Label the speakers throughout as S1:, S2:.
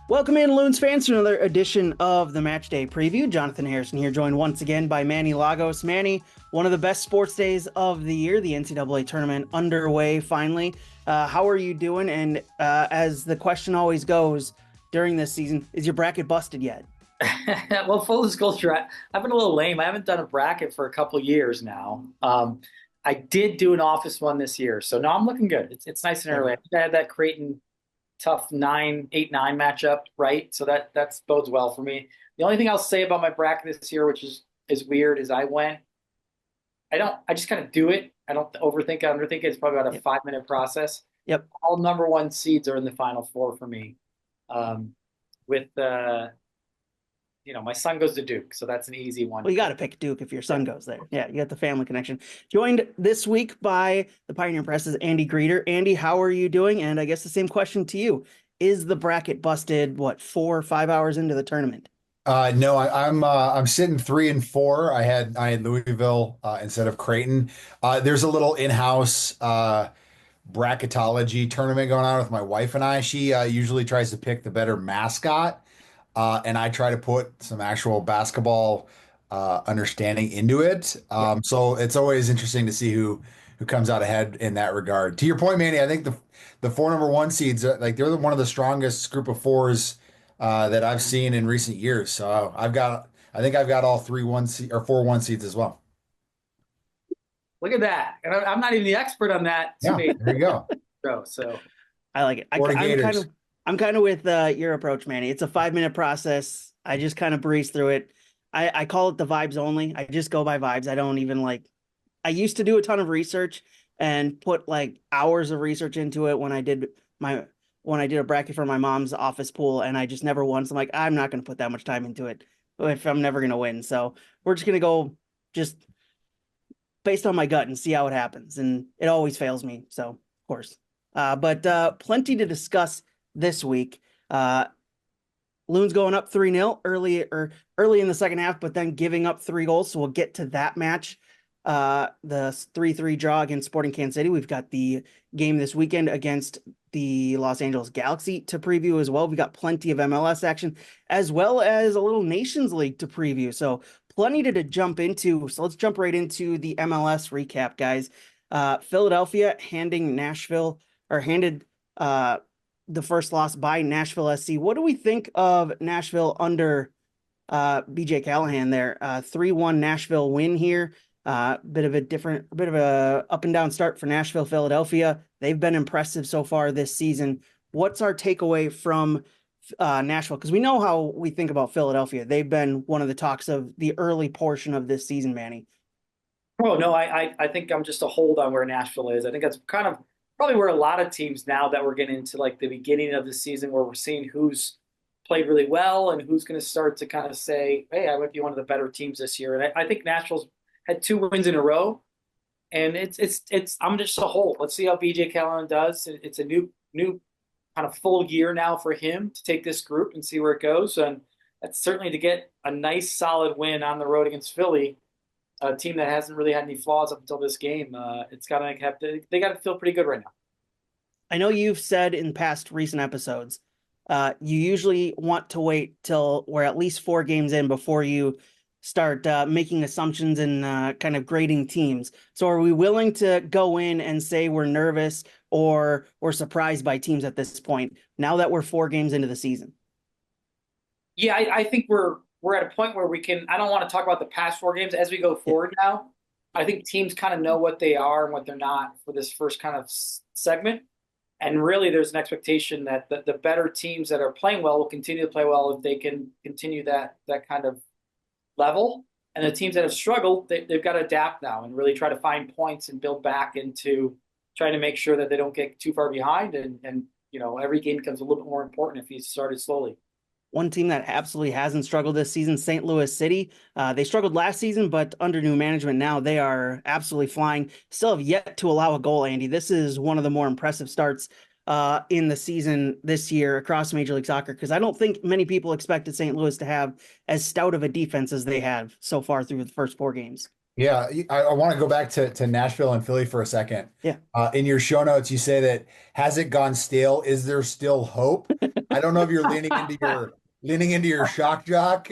S1: Welcome in, Loons fans, to another edition of the Matchday Preview. Jonathan Harrison here, joined once again by Manny Lagos. Manny, one of the best sports days of the year, the NCAA tournament underway finally. How are you doing? And as the question always goes during this season, is your bracket busted yet?
S2: Well, full disclosure, I've been a little lame. I haven't done a bracket for a couple years now. I did do an office one this year, so no, I'm looking good. It's nice and early. I think I had that Creighton tough 8-9 matchup, right? So that bodes well for me. The only thing I'll say about my bracket this year, which is weird, is I just kind of do it. I don't overthink it, underthink it. It's probably about a 5-minute process.
S1: Yep.
S2: All number one seeds are in the final four for me. With my son goes to Duke, so that's an easy one.
S1: Well, you got to pick Duke if your son goes there. Yeah, you got the family connection. Joined this week by the Pioneer Press's Andy Greder. Andy, how are you doing? And I guess the same question to you. Is the bracket busted, 4 or 5 hours into the tournament?
S3: No, I'm sitting 3-4. I had Louisville instead of Creighton. There's a little in-house bracketology tournament going on with my wife and I. She usually tries to pick the better mascot. And I try to put some actual basketball understanding into it. So it's always interesting to see who comes out ahead in that regard. To your point, Manny, I think the 4 number 1 seeds, they're one of the strongest group of fours that I've seen in recent years. So I think I've got all 4 1 seeds as well.
S2: Look at that. And I'm not even the expert on that.
S3: Yeah, there you go.
S2: So
S1: I like it. I'm kind of with your approach, Manny. It's a 5-minute process. I just kind of breeze through it. I call it the vibes only. I just go by vibes. I don't even I used to do a ton of research and put hours of research into it when I did a bracket for my mom's office pool, and I just never once. I'm not going to put that much time into it if I'm never going to win. So we're just going to go just based on my gut and see how it happens. And it always fails me. So of course, but plenty to discuss this week. Loons going up 3-0 early in the second half, but then giving up 3 goals. So we'll get to that match. The 3-3 draw against Sporting Kansas City. We've got the game this weekend against the Los Angeles Galaxy to preview as well. We've got plenty of MLS action, as well as a little Nations League to preview. So plenty to jump into. So let's jump right into the MLS recap, guys. Philadelphia handed the first loss by Nashville SC. What do we think of Nashville under BJ Callahan there? 3-1 Nashville win here. Bit of a up and down start for Nashville, Philadelphia. They've been impressive so far this season. What's our takeaway from Nashville? Because we know how we think about Philadelphia. They've been one of the talks of the early portion of this season, Manny.
S2: Oh, no, I think I'm just a hold on where Nashville is. I think that's kind of probably where a lot of teams now that we're getting into the beginning of the season, where we're seeing who's played really well and who's going to start to kind of say, hey, I might be one of the better teams this year. And I think Nashville's had 2 wins in a row, and I'm just a hold. Let's see how BJ Callahan does. It's a new kind of full year now for him to take this group and see where it goes. And that's certainly to get a nice solid win on the road against Philly, a team that hasn't really had any flaws up until this game. They got to feel pretty good right now.
S1: I know you've said in past recent episodes, you usually want to wait till we're at least 4 games in before you start making assumptions and kind of grading teams. So are we willing to go in and say we're nervous or we're surprised by teams at this point, now that we're 4 games into the season?
S2: Yeah, I think we're at a point where we can. I don't want to talk about the past 4 games as we go forward now. I think teams kind of know what they are and what they're not for this first kind of segment. And really, there's an expectation that the better teams that are playing well will continue to play well if they can continue that kind of level. And the teams that have struggled, they've got to adapt now and really try to find points and build back into trying to make sure that they don't get too far behind. And every game becomes a little bit more important if you started slowly.
S1: One team that absolutely hasn't struggled this season, St. Louis City. They struggled last season, but under new management now, they are absolutely flying. Still have yet to allow a goal, Andy. This is one of the more impressive starts in the season this year across Major League Soccer, because I don't think many people expected St. Louis to have as stout of a defense as they have so far through the first 4 games.
S3: Yeah, I want to go back to Nashville and Philly for a second.
S1: Yeah.
S3: In your show notes, you say that has it gone stale? Is there still hope? I don't know if you're leaning into your shock jock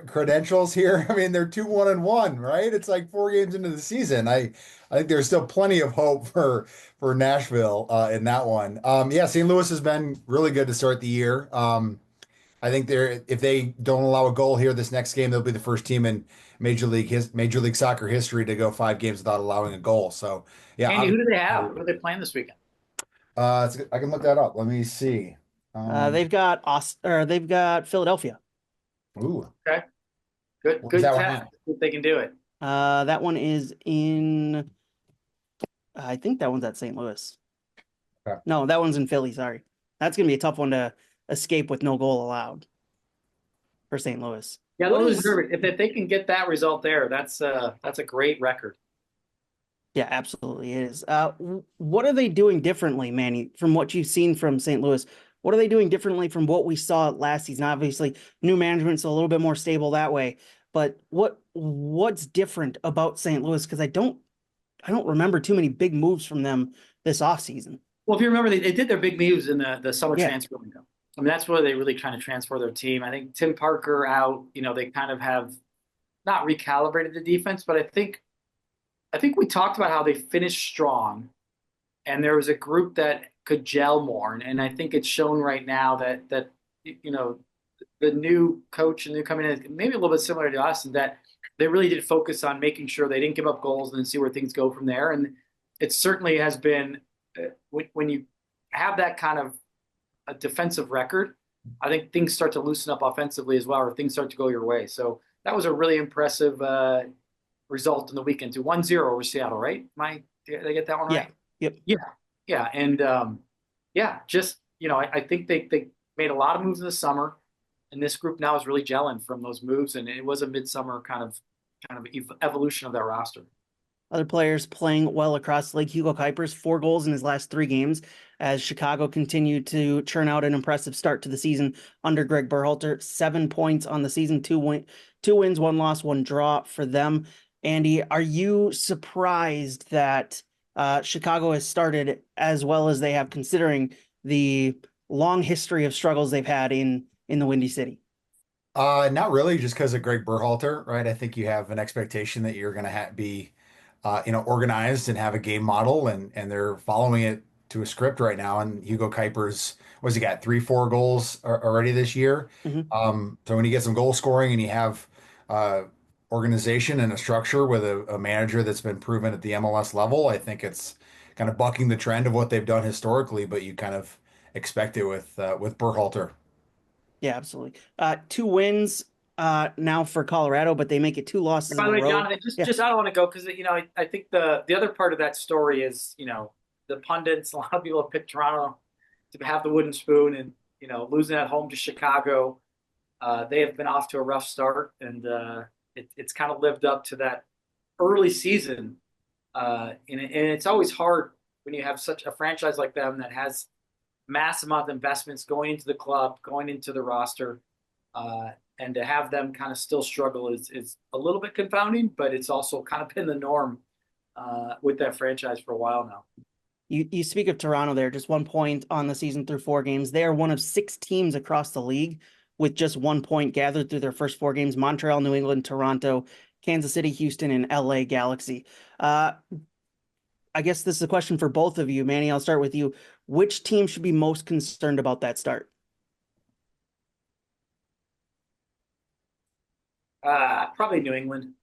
S3: credentials here. I mean, they're 2-1-1, right? It's like 4 games into the season. I think there's still plenty of hope for Nashville in that one. Yeah, St. Louis has been really good to start the year. I think if they don't allow a goal here this next game, they'll be the first team in Major League Soccer history to go 5 games without allowing a goal. So yeah,
S2: Andy, who do they have? Who are they playing this weekend?
S3: I can look that up. Let me see.
S1: They've got Philadelphia.
S3: Ooh,
S2: Okay, good
S3: that
S2: test. If they can do it.
S1: That one is in. I think that one's at St. Louis.
S3: Okay.
S1: No, that one's in Philly. Sorry, that's gonna be a tough one to escape with no goal allowed for St. Louis.
S2: Yeah, they'll deserve it. If they can get that result there, that's a great record.
S1: Yeah, absolutely it is. What are they doing differently, Manny, from what you've seen from St. Louis? What are they doing differently from what we saw last season? Obviously, new management's a little bit more stable that way. But what's different about St. Louis? Because I don't remember too many big moves from them this offseason.
S2: Well, if you remember, they did their big moves in the summer transfer window. I mean, that's where they really trying to transfer their team. I think Tim Parker out, they kind of have not recalibrated the defense, but I think we talked about how they finished strong, and there was a group that could gel more, and I think it's shown right now that the new coach and new coming in maybe a little bit similar to us, and that they really did focus on making sure they didn't give up goals and then see where things go from there. And it certainly has been when you have that kind of a defensive record, I think things start to loosen up offensively as well, or things start to go your way. So that was a really impressive result in the weekend to 1-0 over Seattle, right? Did I get that one right?
S1: Yep.
S2: Yeah. And I think they made a lot of moves in the summer, and this group now is really gelling from those moves. And it was a midsummer kind of evolution of that roster.
S1: Other players playing well across the league. Hugo Kuiper's 4 goals in his last 3 games as Chicago continued to churn out an impressive start to the season under Greg Berhalter. 7 points on the season, 2 wins, 1 loss, 1 draw for them. Andy, are you surprised that Chicago has started as well as they have, considering the long history of struggles they've had in the Windy City?
S3: Not really, just because of Greg Berhalter, right? I think you have an expectation that you're going to be organized and have a game model, and they're following it to a script right now. And Hugo Kuiper's, he got 3-4 goals already this year.
S1: Mm-hmm.
S3: So when you get some goal scoring and you have organization and a structure with a manager that's been proven at the MLS level, I think it's kind of bucking the trend of what they've done historically, but you kind of expect it with Berhalter.
S1: Yeah, absolutely. 2 wins now for Colorado, but they make it 2 losses
S2: By
S1: in
S2: the
S1: a
S2: way,
S1: row.
S2: Jonathan, just I don't want to go because I think the other part of that story is the pundits. A lot of people have picked Toronto to have the wooden spoon, and losing at home to Chicago. They have been off to a rough start, and it's kind of lived up to that early season. And it's always hard when you have such a franchise like them that has mass amount of investments going into the club, going into the roster, and to have them kind of still struggle is a little bit confounding, but it's also kind of been the norm with that franchise for a while now.
S1: You speak of Toronto there, just 1 point on the season through 4 games. They are one of 6 teams across the league with just 1 point gathered through their first 4 games: Montreal, New England, Toronto, Kansas City, Houston, and LA Galaxy. I guess this is a question for both of you. Manny, I'll start with you. Which team should be most concerned about that start?
S2: Probably New England.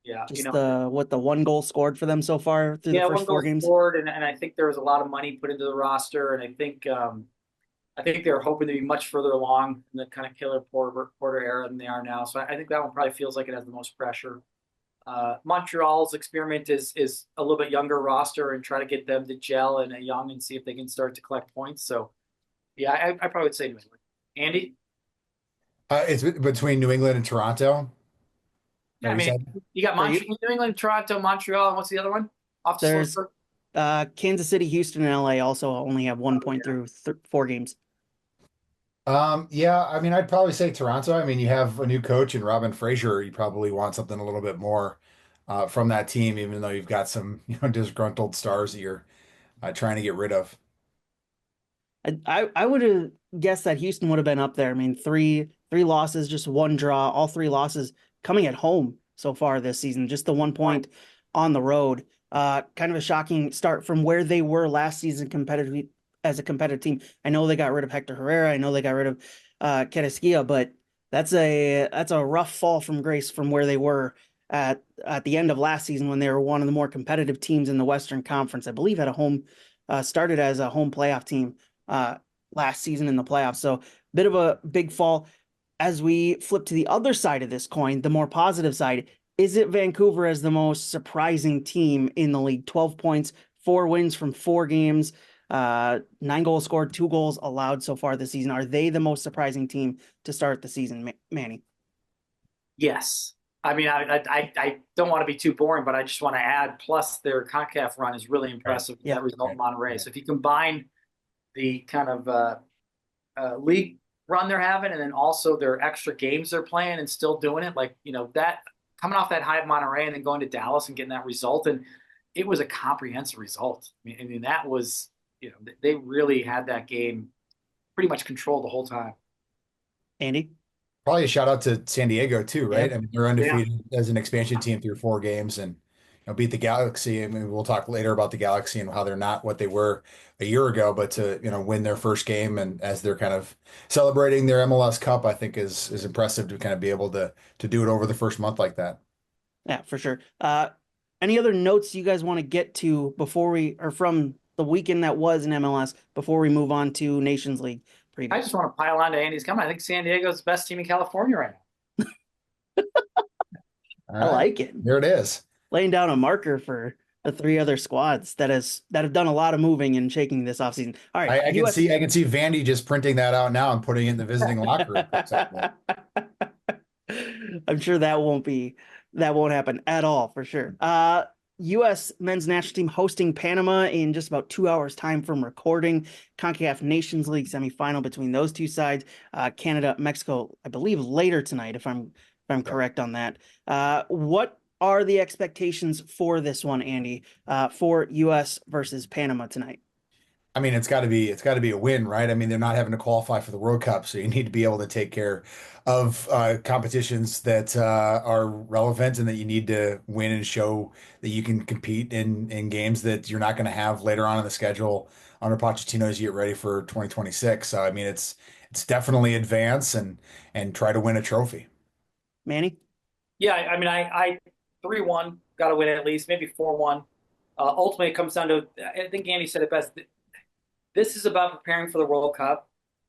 S2: Yeah.
S1: Just the 1 goal scored for them so far through the first 4 games?
S2: Scored, and I think there was a lot of money put into the roster, and I think they were hoping to be much further along in the kind of killer Porter era than they are now. So I think that one probably feels like it has the most pressure. Montreal's experiment is a little bit younger roster and try to get them to gel and young and see if they can start to collect points. So, yeah, I probably would say New England. Andy?
S3: It's between New England and Toronto.
S2: Yeah, I mean, you got New England, Toronto, Montreal, and what's the other one?
S1: There's Kansas City, Houston, and LA also only have 1 point through 4 games.
S3: Yeah, I mean, I'd probably say Toronto. I mean, you have a new coach and Robin Fraser. You probably want something a little bit more from that team, even though you've got some, disgruntled stars that you're trying to get rid of.
S1: I would have guessed that Houston would have been up there. I mean, three losses, just one draw, all three losses coming at home so far this season. Just the 1 point on the road. Kind of a shocking start from where they were last season competitive as a competitive team. I know they got rid of Hector Herrera. I know they got rid of Queresquia, but that's a rough fall from grace from where they were at the end of last season when they were one of the more competitive teams in the Western Conference. I believe at a home started as a home playoff team uh, last season in the playoffs. So bit of a big fall. As we flip to the other side of this coin, the more positive side, is it Vancouver as the most surprising team in the league? 12 points, 4 wins from 4 games, 9 goals scored, 2 goals allowed so far this season. Are they the most surprising team to start the season, Manny?
S2: Yes. I mean, I don't want to be too boring, but I just want to add, plus their CONCACAF run is really
S3: Right.
S2: impressive with
S1: Yeah.
S2: that result in Monterrey.
S3: Right.
S2: So if you combine the kind of league run they're having and then also their extra games they're playing and still doing it, like, that coming off that high of Monterrey and then going to Dallas and getting that result. And it was a comprehensive result. I mean that was, they really had that game pretty much controlled the whole time.
S1: Andy?
S3: Probably a shout out to San Diego too,
S1: Yeah.
S3: right? I mean, they're
S2: Yeah.
S3: undefeated as an expansion team through 4 games and beat the Galaxy. I mean, we'll talk later about the Galaxy and how they're not what they were a year ago, but to win their first game and as they're kind of celebrating their MLS Cup, I think is impressive to kind of be able to do it over the first month like that.
S1: Yeah, for sure. Any other notes you guys want to get to or from the weekend that was in MLS before we move on to Nations League
S2: I
S1: preview?
S2: just want to pile on to Andy's comment. I think San Diego's the best team in California right
S3: All
S1: I
S3: right,
S1: like it.
S3: there it is.
S1: Laying down a marker for the three other squads that have done a lot of moving and shaking this offseason. All right,
S3: I can
S1: US.
S3: see Vandy just printing that out now and putting it in the visiting locker room for example.
S1: I'm sure that won't happen at all for sure. U.S. men's national team hosting Panama in just about 2 hours time from recording. CONCACAF Nations League semifinal between those two sides. Canada, Mexico, I believe later tonight, if I'm
S3: Yep.
S1: correct on that. What are the expectations for this one, Andy? For U.S. versus Panama tonight?
S3: I mean, it's got to be a win, right? I mean, they're not having to qualify for the World Cup, so you need to be able to take care of competitions that are relevant and that you need to win and show that you can compete in games that you're not going to have later on in the schedule under Pochettino as you get ready for 2026. So, I mean, it's definitely advance and try to win a trophy.
S1: Manny?
S2: now. Yeah, I mean, I 3-1, got to win at least, maybe 4-1. Ultimately, it comes down to, I think Andy said it best. This is about preparing for the World Cup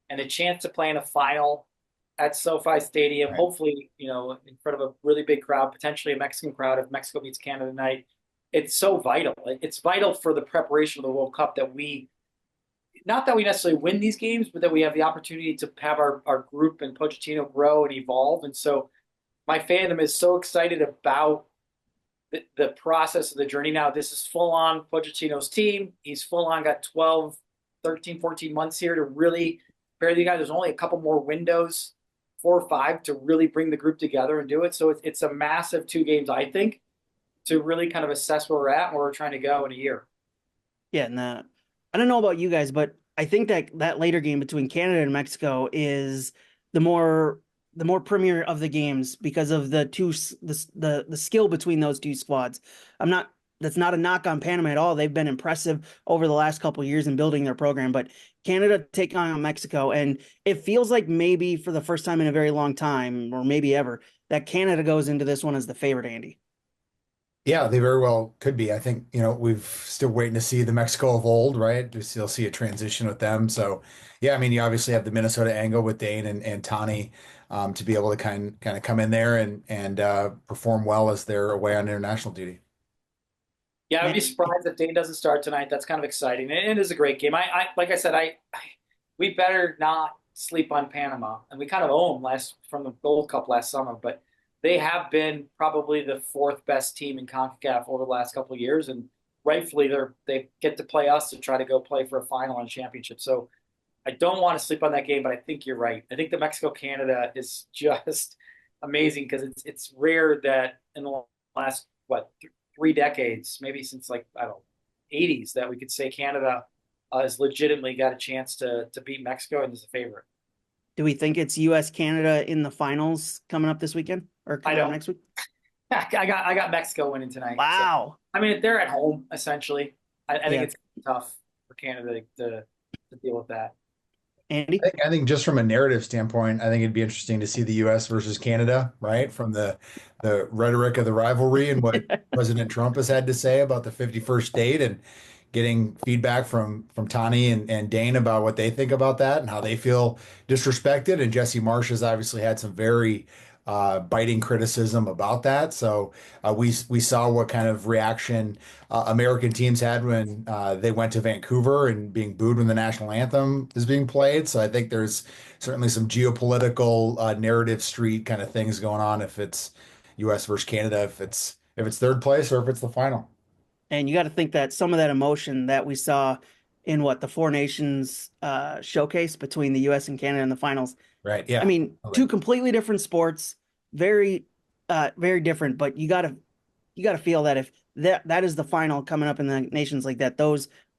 S2: and a chance to play in a final at SoFi Stadium,
S3: Right.
S2: hopefully, in front of a really big crowd, potentially a Mexican crowd if Mexico beats Canada tonight. It's so vital. It's vital for the preparation of the World Cup that not that we necessarily win these games, but that we have the opportunity to have our group and Pochettino grow and evolve. And so my fandom is so excited about the process of the journey now. This is full on Pochettino's team. He's full on got 12, 13, 14 months here to really prepare the guys. There's only a couple more windows, 4 or 5, to really bring the group together and do it. So it's a massive 2 games, I think, to really kind of assess where we're at and where we're trying to go in a year.
S1: Yeah, no, I don't know about you guys, but I think that later game between Canada and Mexico is the more premier of the games because of the skill between those two squads. I'm not That's not a knock on Panama at all. They've been impressive over the last couple of years in building their program, but Canada taking on Mexico, and it feels like maybe for the first time in a very long time, or maybe ever, that Canada goes into this one as the favorite, Andy.
S3: Yeah, they very well could be. I think, we've still waiting to see the Mexico of old, right? To still see a transition with them. So, yeah, I mean, you obviously have the Minnesota angle with Dane and Tani to be able to kind of come in there and perform well as they're away on international duty.
S2: Yeah, I would be
S1: Man,
S2: surprised if Dane doesn't start tonight. That's kind of exciting. It is a great game. Like I said, we better not sleep on Panama, and we kind of owe them from the Gold Cup last summer. But they have been probably the fourth best team in CONCACAF over the last couple of years, and rightfully they get to play us to try to go play for a final and championship. So I don't want to sleep on that game, but I think you're right. I think the Mexico-Canada is just amazing because it's rare that in the last, 3 decades, maybe since like, I don't know, 80s, that we could say Canada has legitimately got a chance to beat Mexico and is a favorite.
S1: Do we think it's U.S. Canada in the finals coming up this weekend or
S2: I
S1: coming up
S2: don't.
S1: next week?
S2: I got Mexico winning tonight. So
S1: Wow.
S2: I mean, they're at home essentially. I think
S1: Yeah.
S2: it's tough for Canada to deal with that.
S1: Andy?
S3: I think just from a narrative standpoint, I think it'd be interesting to see the U.S. versus Canada, right? From the rhetoric of the rivalry and what President Trump has had to say about the 51st state, and getting feedback from Tani and Dane about what they think about that and how they feel disrespected. And Jesse Marsh has obviously had some very biting criticism about that. So we saw what kind of reaction American teams had when they went to Vancouver and being booed when the national anthem is being played. So I think there's certainly some geopolitical narrative street kind of things going on if it's U.S. versus Canada, if it's third place or if it's the final.
S1: And you got to think that some of that emotion that we saw in the Four Nations showcase between the U.S. and Canada in the finals.
S3: Right.
S1: I
S3: Yeah.
S1: mean, two completely different sports, very, very different. But you gotta feel that if that is the final coming up in the nations like that,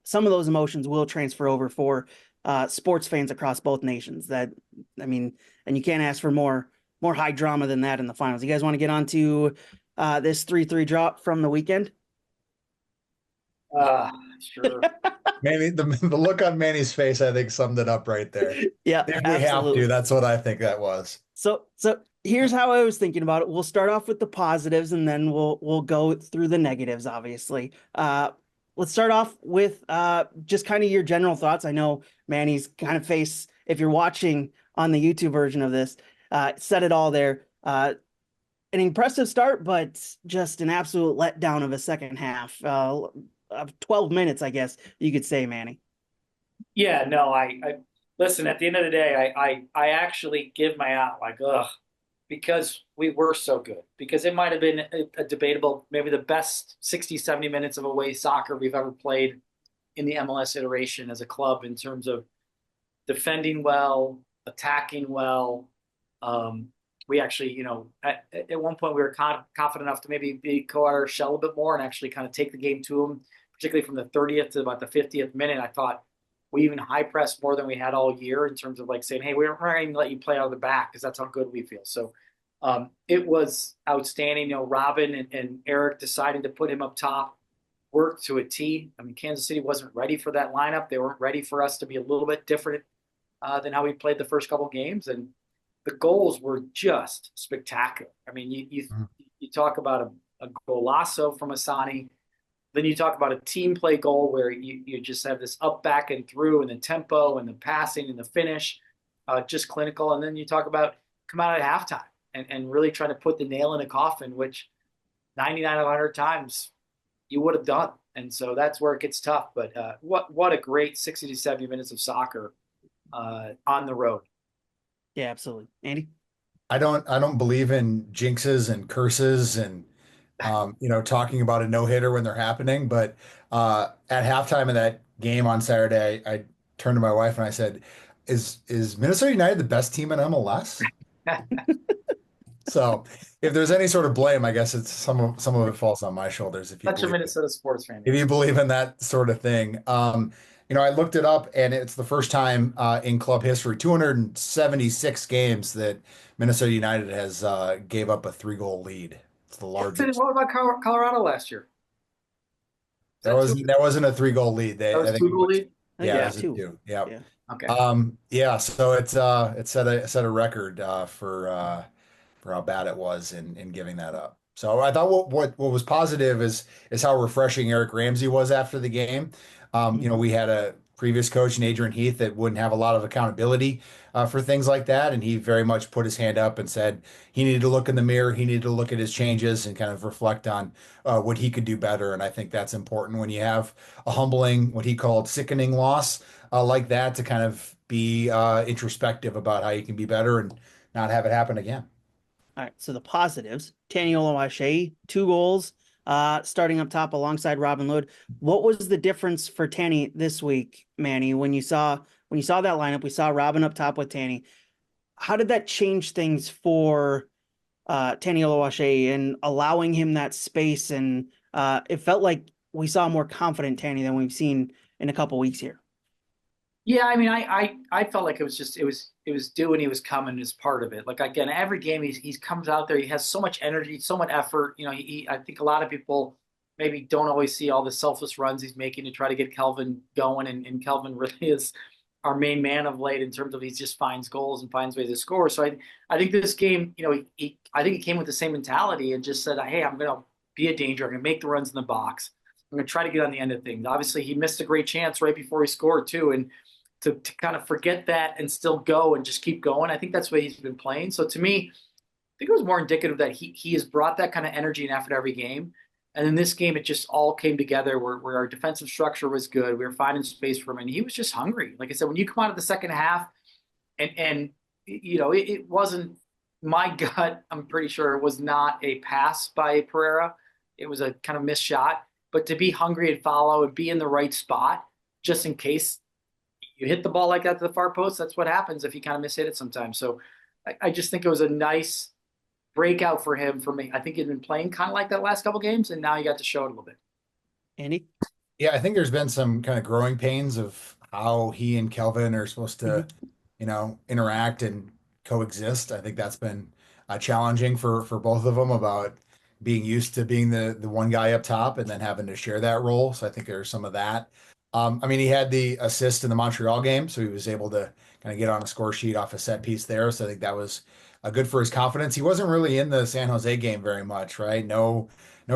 S1: some of those emotions will transfer over for sports fans across both nations. I mean, and you can't ask for more high drama than that in the finals. You guys want to get on to this 3-3 drop from the weekend?
S2: Sure.
S3: Manny, the look on Manny's face, I think, summed it up right there.
S1: Yeah,
S3: If we have
S1: absolutely.
S3: to, that's what I think that was.
S1: So here's how I was thinking about it. We'll start off with the positives and then we'll go through the negatives, obviously. Let's start off with just kind of your general thoughts. I know Manny's kind of face, if you're watching on the YouTube version of this, said it all there. An impressive start, but just an absolute letdown of a second half. Of 12 minutes, I guess you could say, Manny.
S2: Yeah, no, I listen, at the end of the day, I actually give my out like, ugh, because we were so good. Because it might have been a debatable, maybe the best 60, 70 minutes of away soccer we've ever played in the MLS iteration as a club in terms of defending well, attacking well. We actually, at one point we were confident enough to maybe go out our shell a bit more and actually kind of take the game to them, particularly from the 30th to about the 50th minute. I thought we even high pressed more than we had all year in terms of like saying, hey, we're not going to let you play out of the back because that's how good we feel. So it was outstanding. Robin and Eric deciding to put him up top worked to a T. I mean, Kansas City wasn't ready for that lineup. They weren't ready for us to be a little bit different than how we played the first couple games. And the goals were just spectacular. I mean, you talk about a golazo from Asani. Then you talk about a team play goal where you just have this up, back, and through, and the tempo and the passing and the finish, just clinical. And then you talk about come out at halftime and really trying to put the nail in a coffin, which 99 of 100 times you would have done. And so that's where it gets tough. But what a great 60 to 70 minutes of soccer on the road.
S1: Yeah, absolutely. Andy?
S3: I don't believe in jinxes and curses and talking about a no-hitter when they're happening. But at halftime of that game on Saturday, I turned to my wife and I said, "Is Minnesota United the best team in MLS?" So if there's any sort of blame, I guess it's some of it falls on my shoulders if you
S2: Such a
S3: believe it.
S2: Minnesota sports fan.
S3: If you believe in that sort of thing. I looked it up and it's the first time in club history, 276 games that Minnesota United has gave up a 3-goal lead. It's the largest.
S2: What about Colorado last year?
S3: That wasn't a 3-goal lead.
S2: That
S3: I
S2: was
S3: think it
S2: 2 goal
S3: was,
S2: lead?
S3: yeah, it
S1: Yeah,
S3: was a
S1: two.
S3: two. Yeah.
S1: Yeah.
S2: Okay.
S3: Yeah, so it set a record for how bad it was in giving that up. So I thought what was positive is how refreshing Eric Ramsey was after the game. We had a previous coach in Adrian Heath that wouldn't have a lot of accountability for things like that, and he very much put his hand up and said he needed to look in the mirror, he needed to look at his changes and kind of reflect on what he could do better. And I think that's important when you have a humbling, what he called sickening loss like that, to kind of be introspective about how you can be better and not have it happen again.
S1: All right, so the positives: Taniolo Ache, 2 goals, starting up top alongside Robin Lod. What was the difference for Tanny this week, Manny, when you saw when you saw that lineup, we saw Robin up top with Tanny. How did that change things for Tanny Oluwaseyi and allowing him that space? And it felt like we saw a more confident Tanny than we've seen in a couple weeks here.
S2: Yeah, I mean, I felt like it was due and he was coming as part of it. Like again, every game he comes out there, he has so much energy, so much effort. I think a lot of people maybe don't always see all the selfless runs he's making to try to get Kelvin going, and Kelvin really is our main man of late in terms of he just finds goals and finds ways to score. So I think this game, I think he came with the same mentality and just said, hey, I'm gonna be a danger. I'm gonna make the runs in the box. I'm gonna try to get on the end of things. Obviously, he missed a great chance right before he scored too, and to kind of forget that and still go and just keep going. I think that's the way he's been playing. So to me, I think it was more indicative that he has brought that kind of energy and effort every game. And in this game, it just all came together where our defensive structure was good. We were finding space for him, and he was just hungry. Like I said, when you come out of the second half, and it wasn't my gut. I'm pretty sure it was not a pass by Pereira. It was a kind of missed shot. But to be hungry and follow and be in the right spot, just in case you hit the ball like that to the far post, that's what happens if you kind of miss hit it sometimes. So I just think it was a nice breakout for him. For me, I think he'd been playing kind of like that last couple games, and now he got to show it a little bit.
S1: Andy?
S3: Yeah, I think there's been some kind of growing pains of how he and Kelvin are supposed to, interact and coexist. I think that's been challenging for both of them about being used to being the one guy up top and then having to share that role. So I think there's some of that. I mean, he had the assist in the Montreal game, so he was able to kind of get on a score sheet off a set piece there. So I think that was good for his confidence. He wasn't really in the San Jose game very much, right? No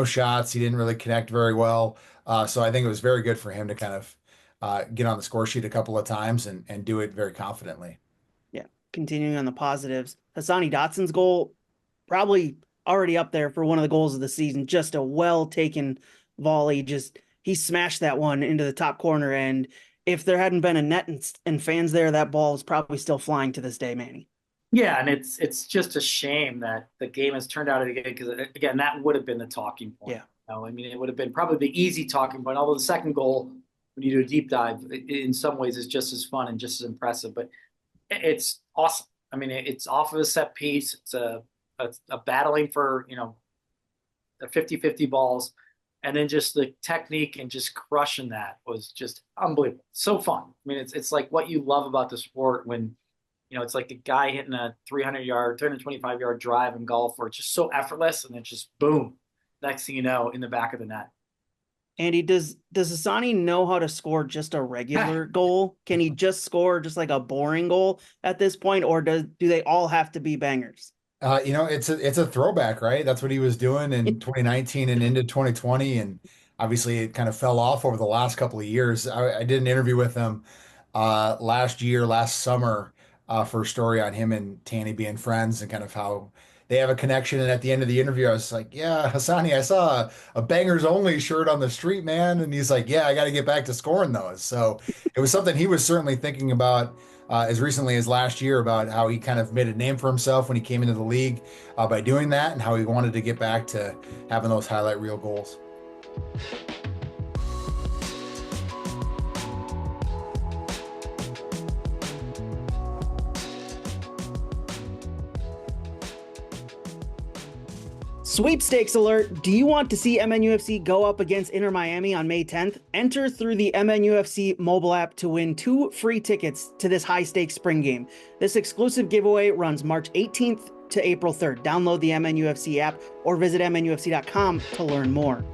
S3: shots. He didn't really connect very well. So I think it was very good for him to kind of get on the score sheet a couple of times and do it very confidently.
S1: Yeah. Continuing on the positives, Hassani Dotson's goal, probably already up there for one of the goals of the season. Just a well taken volley. He smashed that one into the top corner. And if there hadn't been a net and fans there, that ball is probably still flying to this day, Manny.
S2: Yeah, and it's just a shame that the game has turned out again, because again, that would have been the talking point.
S1: Yeah.
S2: I mean, it would have been probably the easy talking point. Although the second goal, when you do a deep dive, in some ways is just as fun and just as impressive. But it's awesome. I mean, it's off of a set piece. It's a battling for the 50-50 balls, and then just the technique and just crushing that was just unbelievable. So fun. I mean, it's like what you love about the sport when it's like a guy hitting a 325-yard drive in golf where it's just so effortless, and then just boom, next thing you know, in the back of the net.
S1: Andy, does Hassani know how to score just a regular goal? Can he just score just like a boring goal at this point, or do they all have to be bangers?
S3: It's a throwback, right? That's what he was doing in 2019 and into 2020, and obviously it kind of fell off over the last couple of years. I did an interview with him last summer, for a story on him and Tanny being friends and kind of how they have a connection. And at the end of the interview, I was like, "Yeah, Hassani, I saw a bangers only shirt on the street, man." And he's like, "Yeah, I got to get back to scoring those." So it was something he was certainly thinking about as recently as last year, about how he kind of made a name for himself when he came into the league by doing that, and how he wanted to get back to having those highlight reel goals.
S1: Sweepstakes alert. Do you want to see MNUFC go up against Inter Miami on May 10th? Enter through the MNUFC mobile app to win 2 free tickets to this high-stakes spring game. This exclusive giveaway runs March 18th to April 3rd. Download the MNUFC app or visit MNUFC.com to learn more.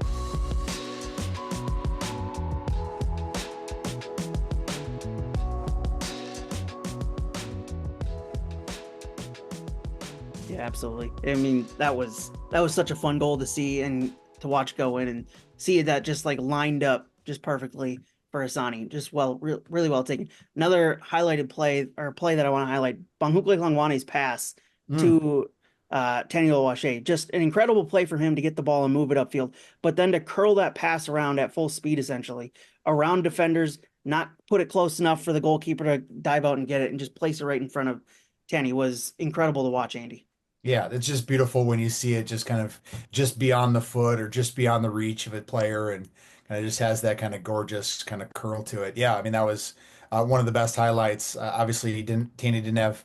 S1: Yeah, absolutely. I mean, that was such a fun goal to see and to watch go in, and see that just like lined up just perfectly for Hassani. Just really well taken. Another highlighted play, or play that I want to highlight, Banghukle Hlongwane's pass to Tanny Oluwaseyi. Just an incredible play for him to get the ball and move it upfield, but then to curl that pass around at full speed, essentially around defenders, not put it close enough for the goalkeeper to dive out and get it, and just place it right in front of Tanny, was incredible to watch, Andy.
S3: Yeah, it's just beautiful when you see it just kind of just beyond the foot or just beyond the reach of a player, and kind of just has that kind of gorgeous kind of curl to it. Yeah, I mean, that was one of the best highlights. Obviously, Taney didn't have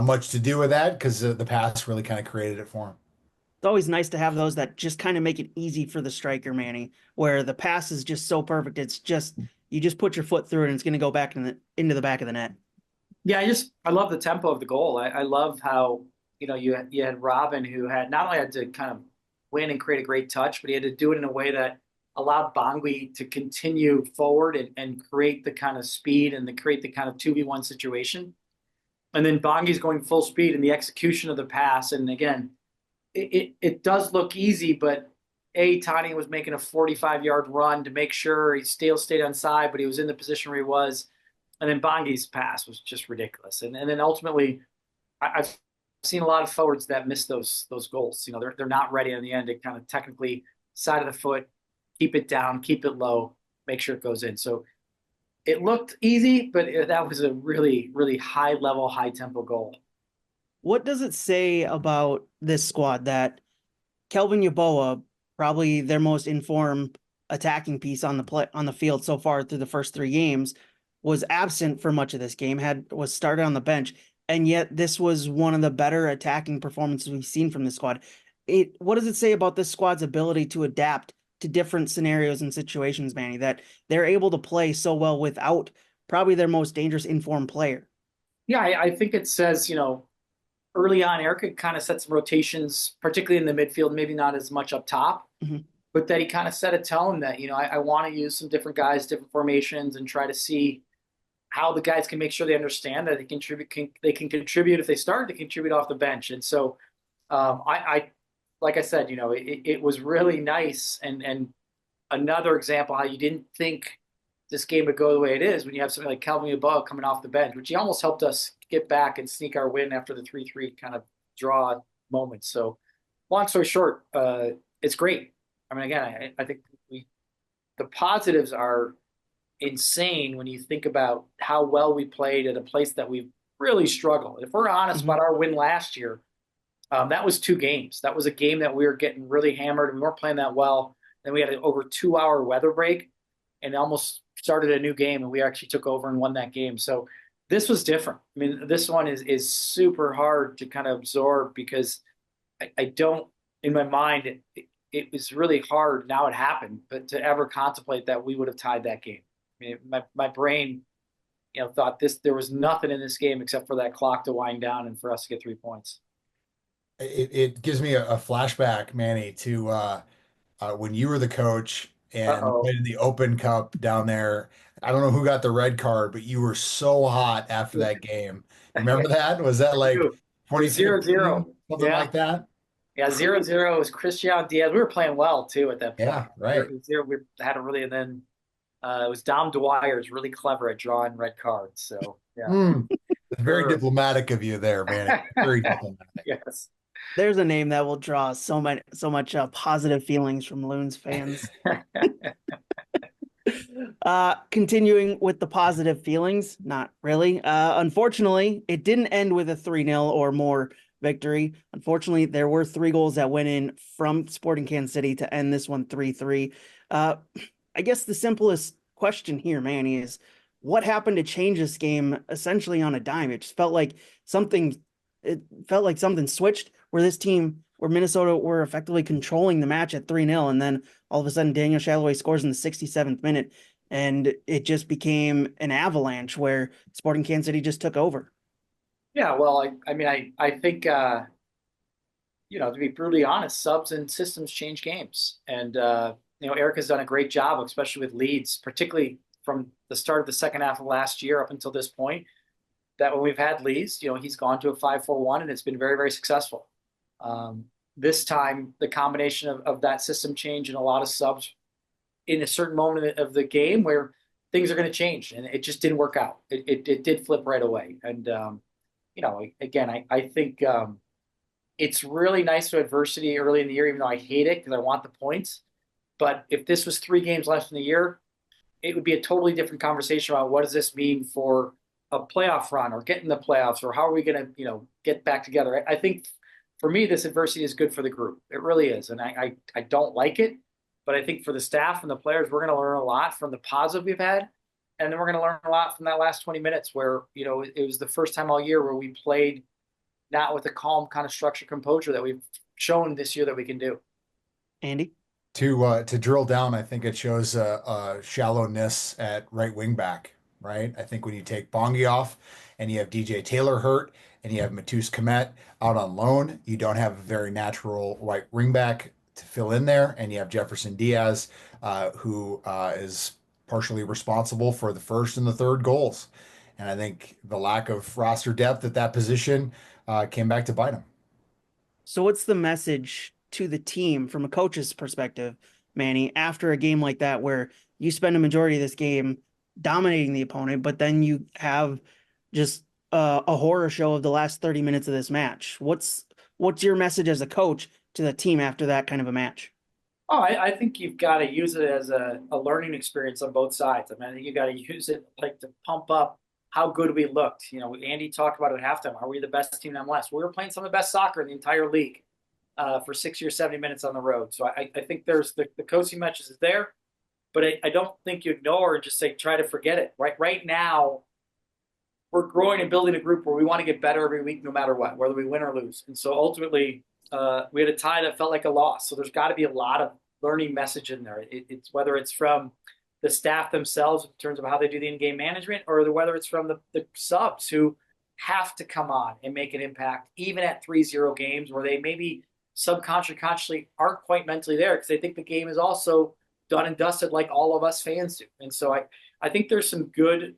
S3: much to do with that because the pass really kind of created it for him.
S1: It's always nice to have those that just kind of make it easy for the striker, Manny, where the pass is just so perfect. It's just you just put your foot through it and it's going to go back into the back of the net.
S2: Yeah, I love the tempo of the goal. I love how, you had Robin who had not only had to kind of win and create a great touch, but he had to do it in a way that allowed Bangui to continue forward and create the kind of speed and create the kind of 2v1 situation. And then Bangui's going full speed in the execution of the pass. And again, it does look easy, but Tani was making a 45-yard run to make sure he still stayed on side, but he was in the position where he was. And then Bangui's pass was just ridiculous. And then ultimately, I've seen a lot of forwards that miss those goals. They're not ready in the end to kind of technically side of the foot, keep it down, keep it low, make sure it goes in. So it looked easy, but that was a really, really high level, high tempo goal.
S1: What does it say about this squad that Kelvin Yeboah, probably their most informed attacking piece on the field so far through the first 3 games, was absent for much of this game, was started on the bench, and yet this was one of the better attacking performances we've seen from this squad. What does it say about this squad's ability to adapt to different scenarios and situations, Manny, that they're able to play so well without probably their most dangerous informed player?
S2: Yeah, I think it says, early on, Erica kind of set some rotations, particularly in the midfield, maybe not as much up top, but that he kind of set a tone that, I want to use some different guys, different formations, and try to see how the guys can make sure they understand that they can contribute if they start to contribute off the bench. And so I like I said, it was really nice. And another example how you didn't think this game would go the way it is when you have something like Calvin Yeboah coming off the bench, which he almost helped us get back and sneak our win after the 3-3 kind of draw moment. So long story short, it's great. I mean, again, I think the positives are insane when you think about how well we played at a place that we've really struggled. If we're honest about our win last year, that was 2 games. That was a game that we were getting really hammered and we weren't playing that well. Then we had an over 2-hour weather break and almost started a new game, and we actually took over and won that game. So this was different. I mean, this one is super hard to kind of absorb because I don't, in my mind, it was really hard. Now it happened, but to ever contemplate that we would have tied that game. I mean, my brain, thought there was nothing in this game except for that clock to wind down and for us to get 3 points.
S3: It gives me a flashback, Manny, to when you were the coach and played in the Open Cup down there. I don't know who got the red card, but you were so hot after that game. Remember that? Was that like
S2: 0-0,
S3: something like that?
S2: Yeah, 0-0 was Christian Diaz. We were playing well too at that point.
S3: Yeah, right.
S2: We had a really, and then it was Dom Dwyer's really clever at drawing red cards. So yeah,
S3: very diplomatic of you there, Manny. Very diplomatic.
S2: Yes.
S1: There's a name that will draw so much positive feelings from Loons fans. Continuing with the positive feelings, not really. Unfortunately, it didn't end with a 3-0 or more victory. Unfortunately, there were 3 goals that went in from Sporting Kansas City to end this one 3-3. I guess the simplest question here, Manny, is what happened to change this game essentially on a dime? It just felt like something switched where Minnesota were effectively controlling the match at 3-0, and then all of a sudden Daniel Shalaway scores in the 67th minute, and it just became an avalanche where Sporting Kansas City just took over.
S2: Yeah, well, I think to be brutally honest, subs and systems change games, and Erica's done a great job, especially with Leeds, particularly from the start of the second half of last year up until this point. That when we've had Leeds, he's gone to a 5-4-1, and it's been very, very successful. This time, the combination of that system change and a lot of subs in a certain moment of the game where things are going to change, and it just didn't work out. It did flip right away. And, again, I think it's really nice to adversity early in the year, even though I hate it because I want the points. But if this was 3 games left in the year, it would be a totally different conversation about what does this mean for a playoff run or get in the playoffs, or how are we going to, get back together. I think for me, this adversity is good for the group. It really is. And I don't like it, but I think for the staff and the players, we're going to learn a lot from the positive we've had. And then we're going to learn a lot from that last 20 minutes where, it was the first time all year where we played not with a calm kind of structure composure that we've shown this year that we can do.
S1: Andy?
S3: To drill down, I think it shows a shallowness at right wing back, right? I think when you take Bongi off and you have DJ Taylor hurt and you have Matus Komet out on loan, you don't have a very natural right wing back to fill in there, and you have Jefferson Diaz, who is partially responsible for the first and the third goals. And I think the lack of roster depth at that position came back to bite him.
S1: So what's the message to the team from a coach's perspective, Manny, after a game like that where you spend a majority of this game dominating the opponent, but then you have just a horror show of the last 30 minutes of this match? What's your message as a coach to the team after that kind of a match?
S2: Oh, I think you've got to use it as a learning experience on both sides. I mean, I think you got to use it like to pump up how good we looked. Andy talked about it at halftime. Are we the best team in MLS? We were playing some of the best soccer in the entire league for 60 or 70 minutes on the road. So I think there's the coaching matches is there, but I don't think you ignore and just say try to forget it. Right now, we're growing and building a group where we want to get better every week, no matter what, whether we win or lose. And so ultimately, we had a tie that felt like a loss. So there's got to be a lot of learning message in there. It's whether it's from the staff themselves in terms of how they do the in-game management, or whether it's from the subs who have to come on and make an impact, even at 3-0 games where they maybe subconsciously aren't quite mentally there because they think the game is also done and dusted like all of us fans do. And so I think there's some good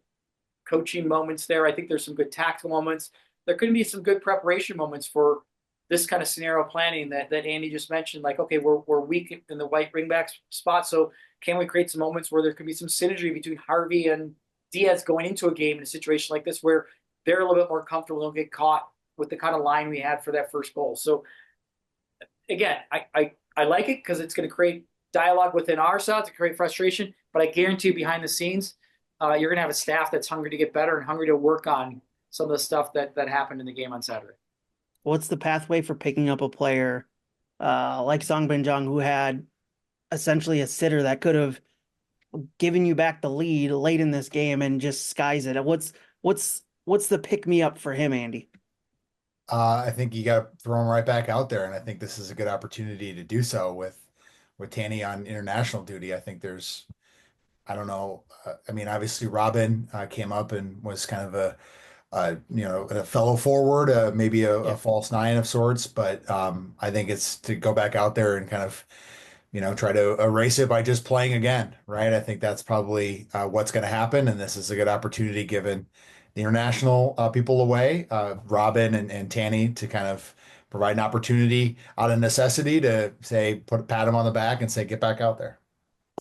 S2: coaching moments there. I think there's some good tactical moments. There could be some good preparation moments for this kind of scenario planning that Andy just mentioned. Like, okay, we're weak in the white ringback spot, so can we create some moments where there could be some synergy between Harvey and Diaz going into a game in a situation like this where they're a little bit more comfortable, don't get caught with the kind of line we had for that first goal. So again, I like it because it's going to create dialogue within our side to create frustration, but I guarantee you behind the scenes, you're going to have a staff that's hungry to get better and hungry to work on some of the stuff that happened in the game on Saturday.
S1: What's the pathway for picking up a player like Song Bin Jong, who had essentially a sitter that could have given you back the lead late in this game and just skies it? What's the pick me up for him, Andy?
S3: I think you got to throw him right back out there, and I think this is a good opportunity to do so with Tanny on international duty. I think I don't know. I mean, obviously Robin came up and was kind of a fellow forward, maybe a false nine of sorts, but I think it's to go back out there and kind of, try to erase it by just playing again, right? I think that's probably what's going to happen, and this is a good opportunity given the international people away, Robin and Tanny, to kind of provide an opportunity out of necessity to say, pat him on the back and say, get back out there.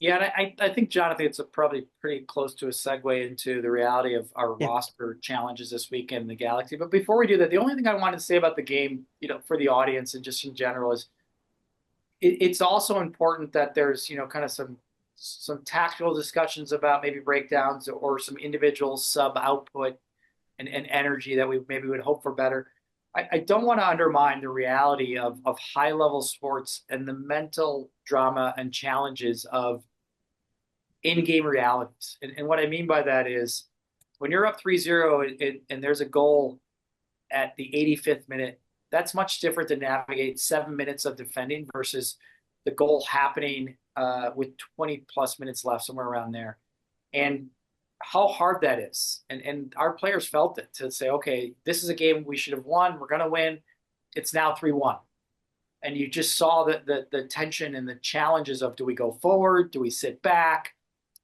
S2: Yeah, and I think, Jonathan, it's probably pretty close to a segue into the reality of our roster challenges this weekend in the Galaxy. But before we do that, the only thing I wanted to say about the game, for the audience and just in general is it's also important that there's, kind of some tactical discussions about maybe breakdowns or some individual sub output and energy that we maybe would hope for better. I don't want to undermine the reality of high level sports and the mental drama and challenges of in-game realities. And what I mean by that is when you're up 3-0 and there's a goal at the 85th minute, that's much different to navigate 7 minutes of defending versus the goal happening with 20 plus minutes left, somewhere around there. And how hard that is. And our players felt it to say, okay, this is a game we should have won. We're going to win. It's now 3-1. And you just saw the tension and the challenges of, do we go forward? Do we sit back?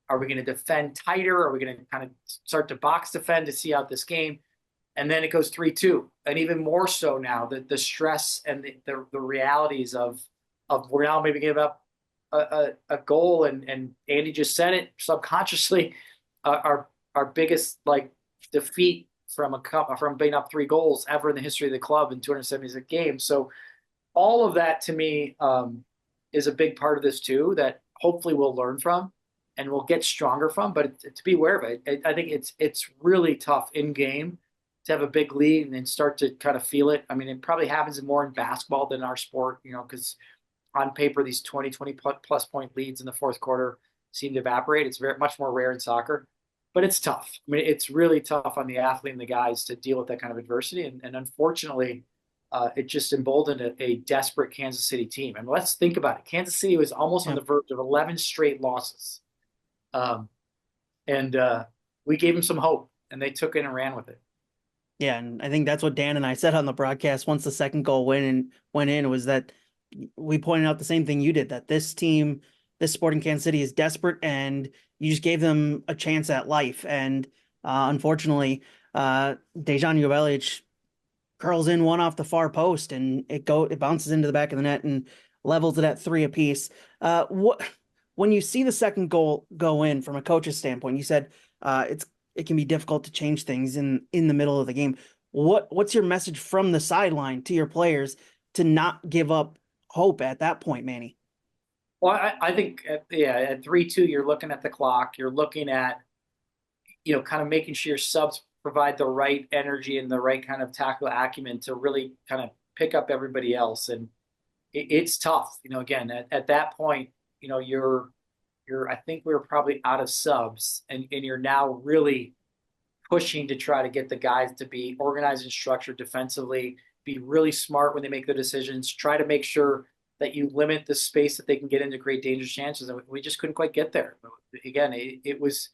S2: Are we going to defend tighter? Are we going to kind of start to box defend to see out this game? And then it goes 3-2. And even more so now, the stress and the realities of we're now maybe giving up a goal. And Andy just said it subconsciously. Our biggest defeat from being up 3 goals ever in the history of the club in 276 games. So all of that to me is a big part of this too, that hopefully we'll learn from and we'll get stronger from. But to be aware of it, I think it's really tough in game to have a big lead and then start to kind of feel it. I mean, it probably happens more in basketball than our sport, because on paper these 20 plus point leads in the fourth quarter seem to evaporate. It's much more rare in soccer. but it's tough. I mean, it's really tough on the athlete and the guys to deal with that kind of adversity. And unfortunately, it just emboldened a desperate Kansas City team. And let's think about it. Kansas City was almost on the verge of 11 straight losses. And we gave them some hope, and they took it and ran with it.
S1: Yeah, and I think that's what Dan and I said on the broadcast once the second goal went in, was that we pointed out the same thing you did, that this team, this Sporting Kansas City, is desperate, and you just gave them a chance at life. And unfortunately, Dejan Jovelic curls in one off the far post, and it bounces into the back of the net and levels it at 3 apiece. When you see the second goal go in from a coach's standpoint, you said it can be difficult to change things in the middle of the game. What's your message from the sideline to your players to not give up hope at that point, Manny?
S2: Well, I think at 3-2, you're looking at the clock. You're looking at, kind of making sure your subs provide the right energy and the right kind of tactical acumen to really kind of pick up everybody else. And it's tough. Again, at that point, I think we were probably out of subs, and you're now really pushing to try to get the guys to be organized and structured defensively, be really smart when they make the decisions, try to make sure that you limit the space that they can get into, create dangerous chances. And we just couldn't quite get there. Again, it was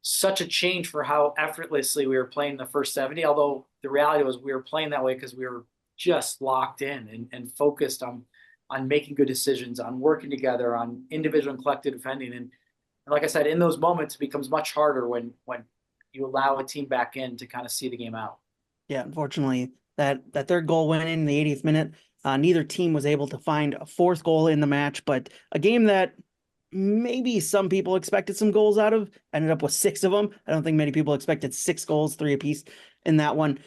S2: such a change for how effortlessly we were playing the first 70, although the reality was we were playing that way because we were just locked in and focused on making good decisions, on working together, on individual and collective defending. And like I said, in those moments, it becomes much harder when you allow a team back in to kind of see the game out.
S1: Yeah, unfortunately, that third goal went in the 80th minute. Neither team was able to find a fourth goal in the match, but a game that maybe some people expected some goals out of ended up with 6 of them. I don't think many people expected 6 goals, 3 apiece in that one.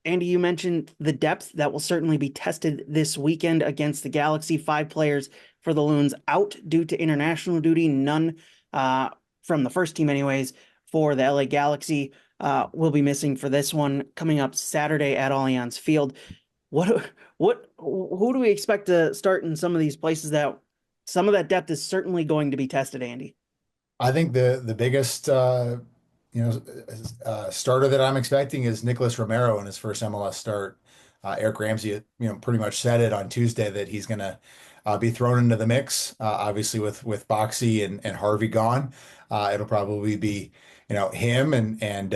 S1: Andy, you mentioned the depth that will certainly be tested this weekend against the Galaxy. 5 players for the Loons out due to international duty. None from the first team anyways for the LA Galaxy will be missing for this one coming up Saturday at Allianz Field. Who do we expect to start in some of these places that some of that depth is certainly going to be tested, Andy?
S3: I think the biggest starter that I'm expecting is Nicholas Romero in his first MLS start. Eric Ramsey, pretty much said it on Tuesday that he's going to be thrown into the mix. Obviously, with Boxy and Harvey gone, it'll probably be him and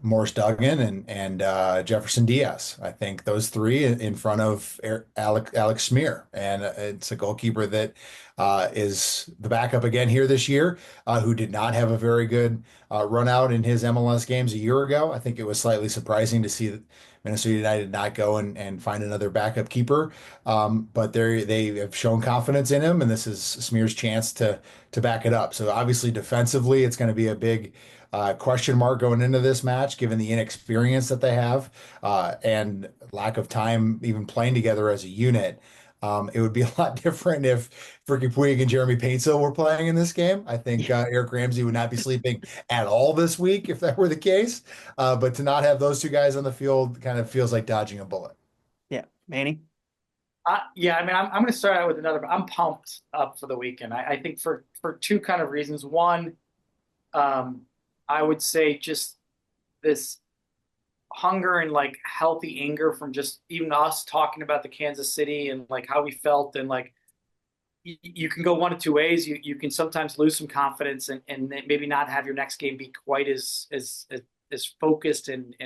S3: Morris Duggan and Jefferson Diaz. I think those 3 in front of Alex Smear, and it's a goalkeeper that is the backup again here this year, who did not have a very good run out in his MLS games a year ago. I think it was slightly surprising to see that Minnesota United not go and find another backup keeper. But they have shown confidence in him, and this is Smear's chance to back it up. So obviously defensively, it's going to be a big question mark going into this match, given the inexperience that they have and lack of time even playing together as a unit. It would be a lot different if Ricky Puig and Jeremy Paintsville were playing in this game. I think Eric Ramsey would not be sleeping at all this week if that were the case. But to not have those 2 guys on the field kind of feels like dodging a bullet.
S1: Yeah, Manny?
S2: Yeah, I mean, I'm going to start out with another. I'm pumped up for the weekend. I think for 2 kind of reasons. One, I would say just this hunger and like healthy anger from just even us talking about the Kansas City and like how we felt, and like you can go one of 2 ways. You can sometimes lose some confidence and maybe not have your next game be quite as focused and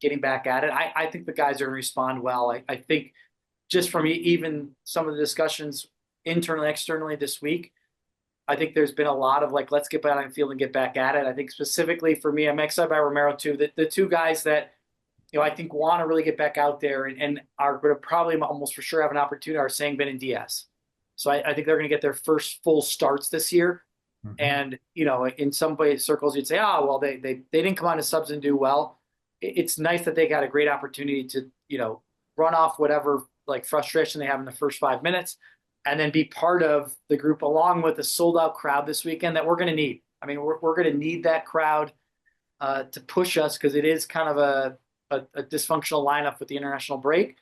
S2: getting back at it. I think the guys are going to respond well. I think just from even some of the discussions internally, externally this week, I think there's been a lot of like, let's get back on the field and get back at it. I think specifically for me, I'm excited by Romero too. The 2 guys that, I think want to really get back out there and are going to probably almost for sure have an opportunity are Sangbin and Diaz. So I think they're going to get their first full starts this year. Mm-hmm. And, in some circles, you'd say, well, they didn't come on as subs and do well. It's nice that they got a great opportunity to, run off whatever like frustration they have in the first 5 minutes, and then be part of the group along with a sold-out crowd this weekend that we're going to need. I mean, we're going to need that crowd to push us because it is kind of a dysfunctional lineup with the international break.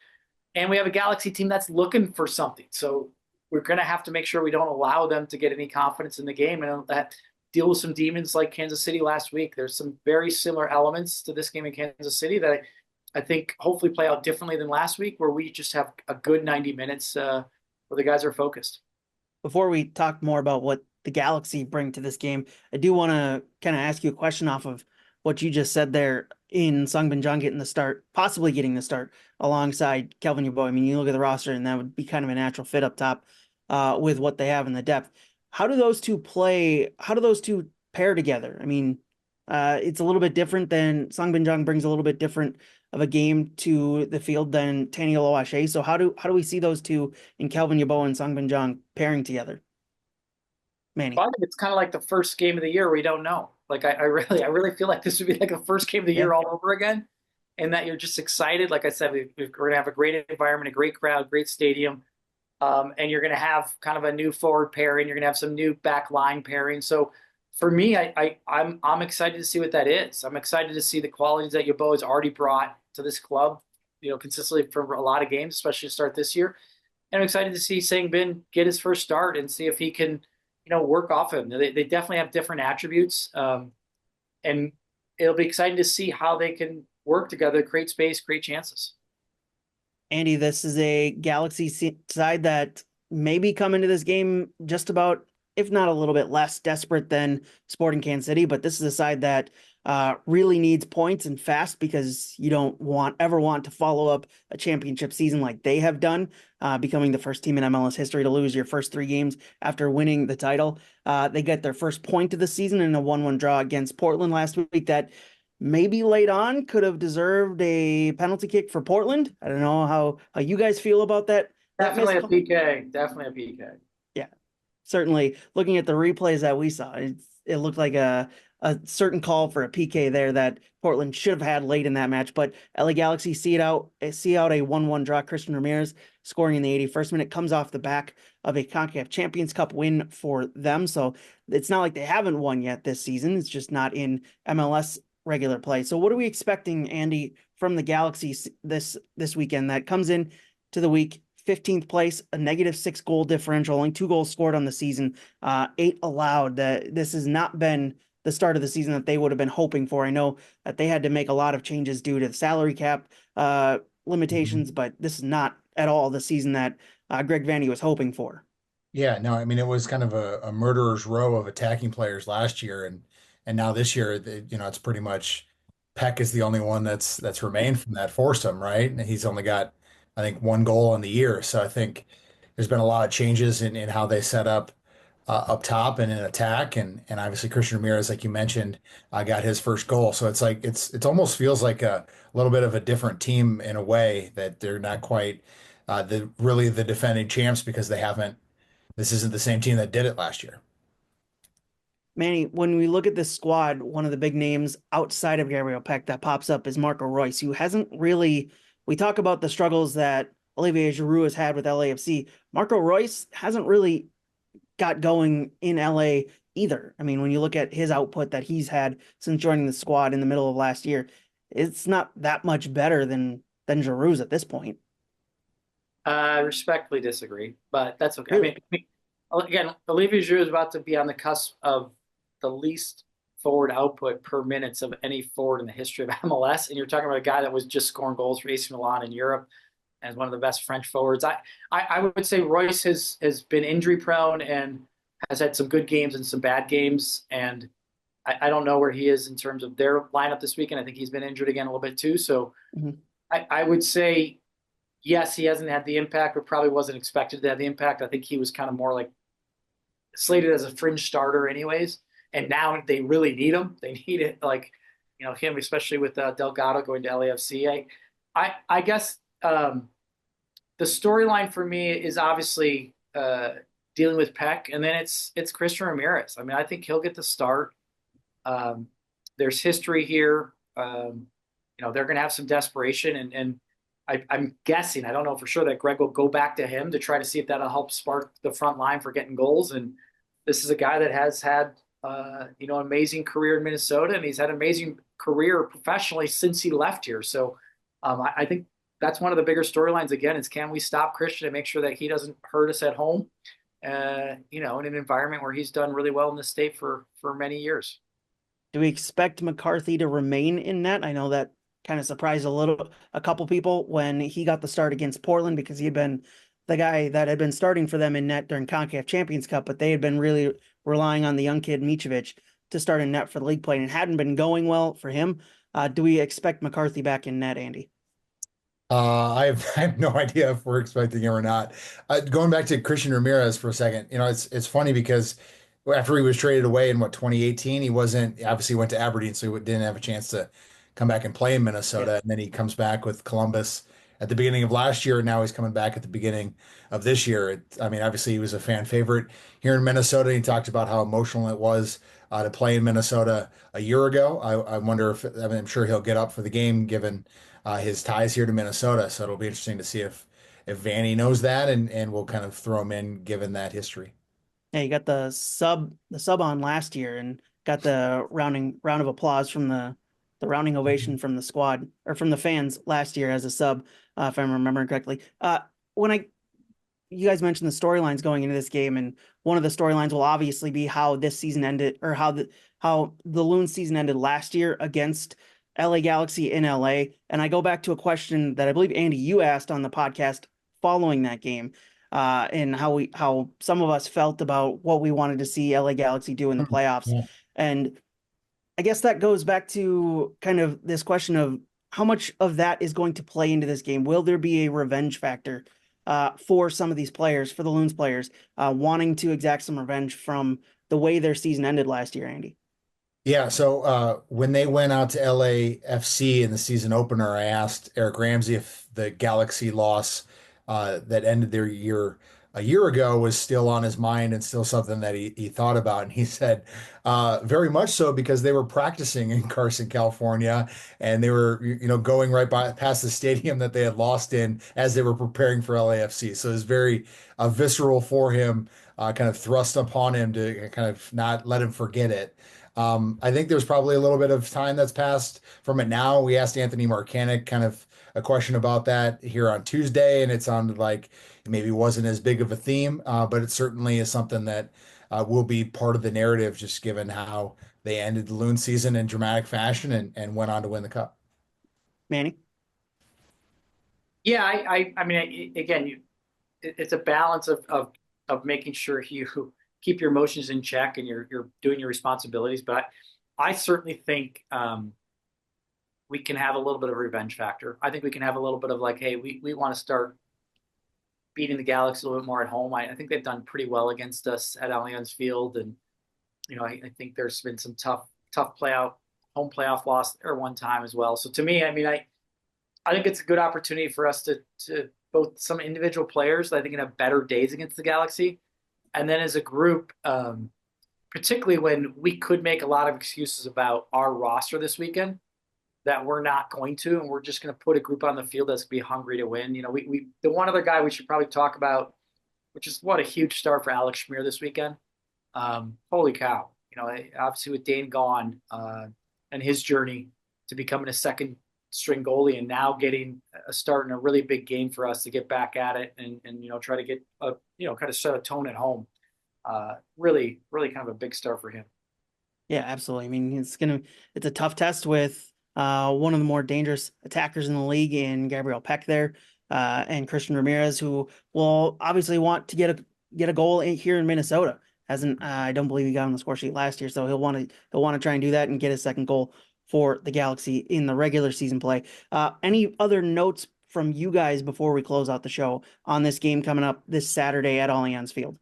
S2: And we have a Galaxy team that's looking for something. So we're going to have to make sure we don't allow them to get any confidence in the game and that deal with some demons like Kansas City last week. There's some very similar elements to this game in Kansas City that I think hopefully play out differently than last week, where we just have a good 90 minutes where the guys are focused.
S1: Before we talk more about what the Galaxy bring to this game, I do want to kind of ask you a question off of what you just said there in Sungbin Jung getting the start, possibly getting the start alongside Kelvin Yeboah. I mean, you look at the roster and that would be kind of a natural fit up top with what they have in the depth. How do those two play? How do those two pair together? I mean, it's a little bit different than Sungbin Jung brings a little bit different of a game to the field than Tani Oloache. So how do we see those two in Kelvin Yeboah and Sungbin Jung pairing together? Manny.
S2: Well, I think it's kind of like the first game of the year. We don't know. Like I really feel like this would be like the first game of the year all over again, and that you're just excited. Like I said, we're going to have a great environment, a great crowd, great stadium, and you're going to have kind of a new forward pairing. You're going to have some new back line pairing. So for me, I'm excited to see what that is. I'm excited to see the qualities that Yeboah has already brought to this club, consistently for a lot of games, especially to start this year. And I'm excited to see Sangbin get his first start and see if he can work off him. They definitely have different attributes. And it'll be exciting to see how they can work together, create space, create chances.
S1: Andy, this is a Galaxy side that maybe come into this game just about, if not a little bit less desperate than Sporting Kansas City, but this is a side that really needs points and fast, because you don't ever want to follow up a championship season like they have done, becoming the first team in MLS history to lose your first 3 games after winning the title. They get their first point of the season in a 1-1 draw against Portland last week that maybe late on could have deserved a penalty kick for Portland. I don't know how you guys feel about that.
S2: Definitely a PK. Definitely a PK.
S1: Yeah, certainly. Looking at the replays that we saw, it looked like a certain call for a PK there that Portland should have had late in that match. But LA Galaxy see out a 1-1 draw. Christian Ramirez scoring in the 81st minute comes off the back of a CONCACAF Champions Cup win for them. So it's not like they haven't won yet this season. It's just not in MLS regular play. So what are we expecting, Andy, from the Galaxy this weekend that comes in to the week? 15th place, a -6 goal differential, only 2 goals scored on the season, 8 allowed. This has not been the start of the season that they would have been hoping for. I know that they had to make a lot of changes due to the salary cap limitations, but this is not at all the season that Greg Vanney was hoping for.
S3: Yeah, no, I mean, it was kind of a murderer's row of attacking players last year, and now this year, it's pretty much Peck is the only one that's remained from that foursome, right? And he's only got, I think, 1 goal on the year. So I think there's been a lot of changes in how they set up top and in attack, and obviously Christian Ramirez, like you mentioned, got his first goal. So it's like it almost feels like a little bit of a different team in a way, that they're not quite the defending champs, because they haven't. This isn't the same team that did it last year.
S1: Manny, when we look at this squad, one of the big names outside of Gabriel Peck that pops up is Marco Reus, who hasn't really. We talk about the struggles that Olivier Giroud has had with LAFC. Marco Reus hasn't really got going in LA either. I mean, when you look at his output that he's had since joining the squad in the middle of last year, it's not that much better than Giroud's at this point.
S2: I respectfully disagree, but that's okay.
S1: Really?
S2: I mean, again, Olivier Giroud is about to be on the cusp of the least forward output per minutes of any forward in the history of MLS, and you're talking about a guy that was just scoring goals for AC Milan in Europe as one of the best French forwards. I would say Reus has been injury prone and has had some good games and some bad games. And I don't know where he is in terms of their lineup this weekend. I think he's been injured again a little bit too. So I would say, yes, he hasn't had the impact, but probably wasn't expected to have the impact. I think he was kind of more like slated as a fringe starter anyways. And now they really need him. They need it, like, him, especially with Delgado going to LAFC. I guess the storyline for me is obviously dealing with Peck, and then it's Christian Ramirez. I mean, I think he'll get the start. There's history here. They're going to have some desperation, and I'm guessing, I don't know for sure, that Greg will go back to him to try to see if that'll help spark the front line for getting goals. And this is a guy that has had amazing career in Minnesota, and he's had an amazing career professionally since he left here. So I think that's one of the bigger storylines. Again, is can we stop Christian and make sure that he doesn't hurt us at home? in an environment where he's done really well in the state for many years.
S1: Do we expect McCarthy to remain in net? I know that kind of surprised a couple people when he got the start against Portland because he had been the guy that had been starting for them in net during CONCACAF Champions Cup, but they had been really relying on the young kid Micevic to start in net for the league play, and it hadn't been going well for him. Do we expect McCarthy back in net, Andy?
S3: I have no idea if we're expecting him or not. Going back to Christian Ramirez for a second, it's funny because after he was traded away in 2018, he wasn't obviously went to Aberdeen, so he didn't have a chance to come back and play in Minnesota.
S1: Yeah.
S3: And then he comes back with Columbus at the beginning of last year, and now he's coming back at the beginning of this year. I mean, obviously he was a fan favorite here in Minnesota. He talked about how emotional it was to play in Minnesota a year ago. I wonder if I mean, I'm sure he'll get up for the game given his ties here to Minnesota. So it'll be interesting to see if Vanny knows that and we'll kind of throw him in given that history.
S1: Yeah, you got the sub on last year and got the round of applause from the rounding ovation from the squad or from the fans last year as a sub, if I'm remembering correctly. When you guys mentioned the storylines going into this game, and one of the storylines will obviously be how this season ended, or how the Loons season ended last year against LA Galaxy in LA. And I go back to a question that I believe Andy you asked on the podcast following that game, and how some of us felt about what we wanted to see LA Galaxy do in the playoffs.
S3: Yeah.
S1: And I guess that goes back to kind of this question of how much of that is going to play into this game. Will there be a revenge factor for some of these players, for the Loons players, wanting to exact some revenge from the way their season ended last year, Andy?
S3: Yeah, so when they went out to LAFC in the season opener, I asked Eric Ramsey if the Galaxy loss that ended their year a year ago was still on his mind and still something that he thought about. And he said, very much so, because they were practicing in Carson, California, and they were, going right by past the stadium that they had lost in as they were preparing for LAFC. So it was very visceral for him, kind of thrust upon him to kind of not let him forget it. I think there's probably a little bit of time that's passed from it now. We asked Anthony Marcanic kind of a question about that here on Tuesday, and it sounded like it maybe wasn't as big of a theme, but it certainly is something that will be part of the narrative, just given how they ended the Loon season in dramatic fashion and went on to win the cup.
S1: Manny?
S2: Yeah, I mean, again, it's a balance of making sure you keep your emotions in check and you're doing your responsibilities. But I certainly think we can have a little bit of a revenge factor. I think we can have a little bit of like, hey, we want to start beating the Galaxy a little bit more at home. I think they've done pretty well against us at Allianz Field, and I think there's been some tough home playoff loss there one time as well. So to me, I mean, I think it's a good opportunity for us to both some individual players that I think can have better days against the Galaxy, and then as a group, particularly when we could make a lot of excuses about our roster this weekend, that we're not going to, and we're just going to put a group on the field that's going to be hungry to win. We the one other guy we should probably talk about, which is what a huge start for Alex Schmier this weekend. Holy cow! Obviously with Dane gone and his journey to becoming a second string goalie, and now getting a start in a really big game for us to get back at it and try to get kind of set a tone at home. Really kind of a big start for him.
S1: Yeah, absolutely. I mean, it's a tough test with one of the more dangerous attackers in the league in Gabriel Peck there, and Christian Ramirez, who will obviously want to get a goal here in Minnesota. Hasn't I don't believe he got on the score sheet last year, so he'll want to try and do that and get his second goal for the Galaxy in the regular season play. Any other notes from you guys before we close out the show on this game coming up this Saturday at Allianz Field?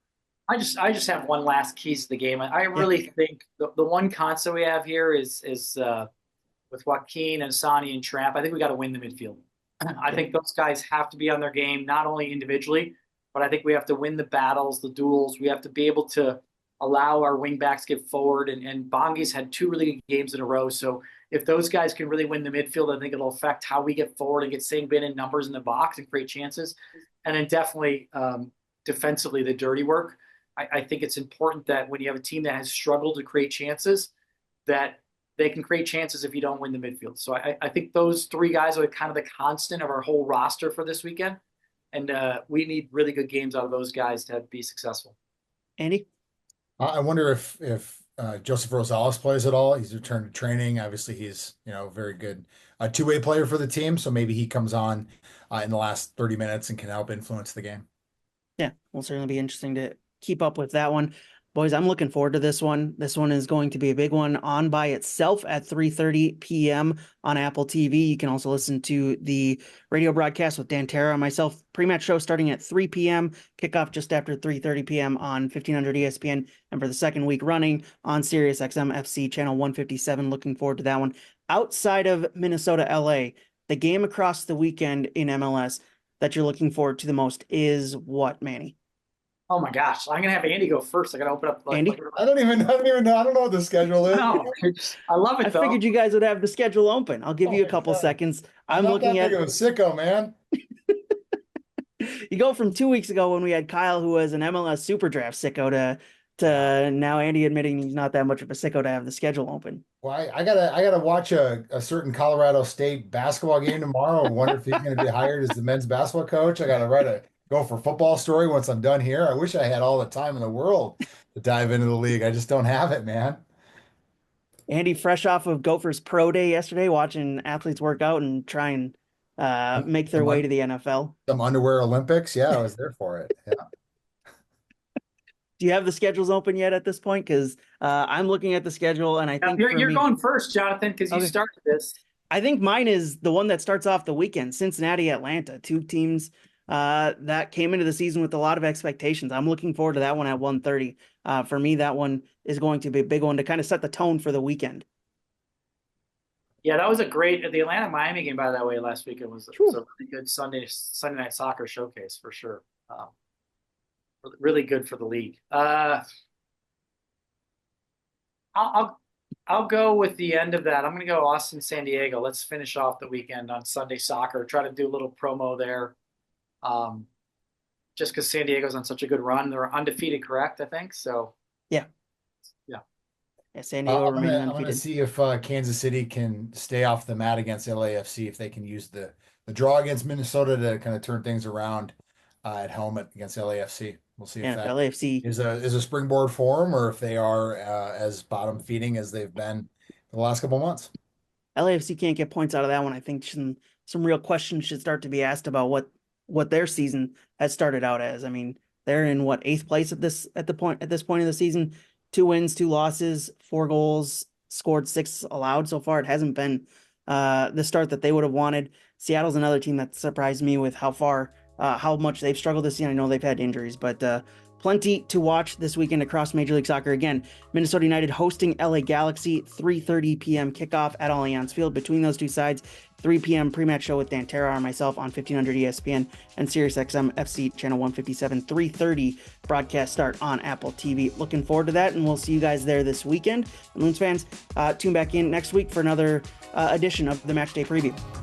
S2: I just have one last keys to the game. I really think the one constant we have here is with Joaquin and Sani and Tramp. I think we got to win the midfield. I think those guys have to be on their game, not only individually, but I think we have to win the battles, the duels. We have to be able to allow our wing backs to get forward. And Bongi's had 2 really good games in a row. So if those guys can really win the midfield, I think it'll affect how we get forward and get Sangbin in numbers in the box and create chances. And then definitely defensively, the dirty work. I think it's important that when you have a team that has struggled to create chances, that they can create chances if you don't win the midfield. So I think those 3 guys are kind of the constant of our whole roster for this weekend. And we need really good games out of those guys to be successful.
S1: Andy?
S3: I wonder if Joseph Rosales plays at all. He's returned to training. Obviously, he's a very good two-way player for the team. So maybe he comes on in the last 30 minutes and can help influence the game.
S1: Yeah, will certainly be interesting to keep up with that one. Boys, I'm looking forward to this one. This one is going to be a big one on by itself at 3:30 p.m. on Apple TV. You can also listen to the radio broadcast with Dan Terra and myself. Pre-match show starting at 3 p.m. Kickoff just after 3:30 p.m. on 1500 ESPN. And for the second week running on Sirius XM FC channel 157. Looking forward to that one. Outside of Minnesota, LA, the game across the weekend in MLS that you're looking forward to the most is what, Manny?
S2: Oh my gosh, I'm gonna have Andy go first. I gotta open up.
S1: Andy?
S3: I don't even know. I don't know what the schedule is.
S2: No, I love it.
S1: I figured you guys would have the schedule open. I'll give you a couple seconds. I'm looking at.
S3: Big of a sicko, man.
S1: You go from 2 weeks ago when we had Kyle, who was an MLS Super Draft sicko, to now Andy admitting he's not that much of a sicko to have the schedule open.
S3: Well, I gotta watch a certain Colorado State basketball game tomorrow. I wonder if he's gonna be hired as the men's basketball coach. I gotta write a Go for football story once I'm done here. I wish I had all the time in the world to dive into the league. I just don't have it, man.
S1: Andy, fresh off of Gophers Pro Day yesterday, watching athletes work out and try and make their way to the NFL.
S3: Some underwear Olympics. Yeah, I was there for it. Yeah.
S1: Do you have the schedules open yet at this point? Because I'm looking at the schedule, and I think
S2: you're going first, Jonathan, because you started this.
S1: I think mine is the one that starts off the weekend, Cincinnati, Atlanta, two teams that came into the season with a lot of expectations. I'm looking forward to that one at 1:30. For me, that one is going to be a big one to kind of set the tone for the weekend.
S2: Yeah, that was a great the Atlanta-Miami game, by the way, last week. It was a really good Sunday night soccer showcase for sure. Really good for the league. I'll go with the end of that. I'm going to go Austin, San Diego. Let's finish off the weekend on Sunday soccer. Try to do a little promo there. Just because San Diego's on such a good run. They're undefeated, correct? I think so.
S1: Yeah. San Diego
S3: I'm
S1: remains
S3: going to
S1: undefeated.
S3: see if Kansas City can stay off the mat against LAFC, if they can use the draw against Minnesota to kind of turn things around at home against LAFC. We'll see if that
S1: LAFC
S3: is a springboard for them, or if they are as bottom feeding as they've been the last couple of months.
S1: LAFC can't get points out of that one. I think some real questions should start to be asked about what their season has started out as. I mean, they're in eighth place at this point of the season. 2 wins, 2 losses, 4 goals, scored 6 allowed so far. It hasn't been the start that they would have wanted. Seattle's another team that surprised me with how much they've struggled this season. I know they've had injuries, but plenty to watch this weekend across Major League Soccer. Again, Minnesota United hosting LA Galaxy, 3:30 p.m. kickoff at Allianz Field. Between those two sides, 3 p.m. pre-match show with Dan Terra and myself on 1500 ESPN and Sirius XM FC channel 157. 3:30 broadcast start on Apple TV. Looking forward to that, and we'll see you guys there this weekend. And Loons fans, tune back in next week for another edition of the Matchday Preview.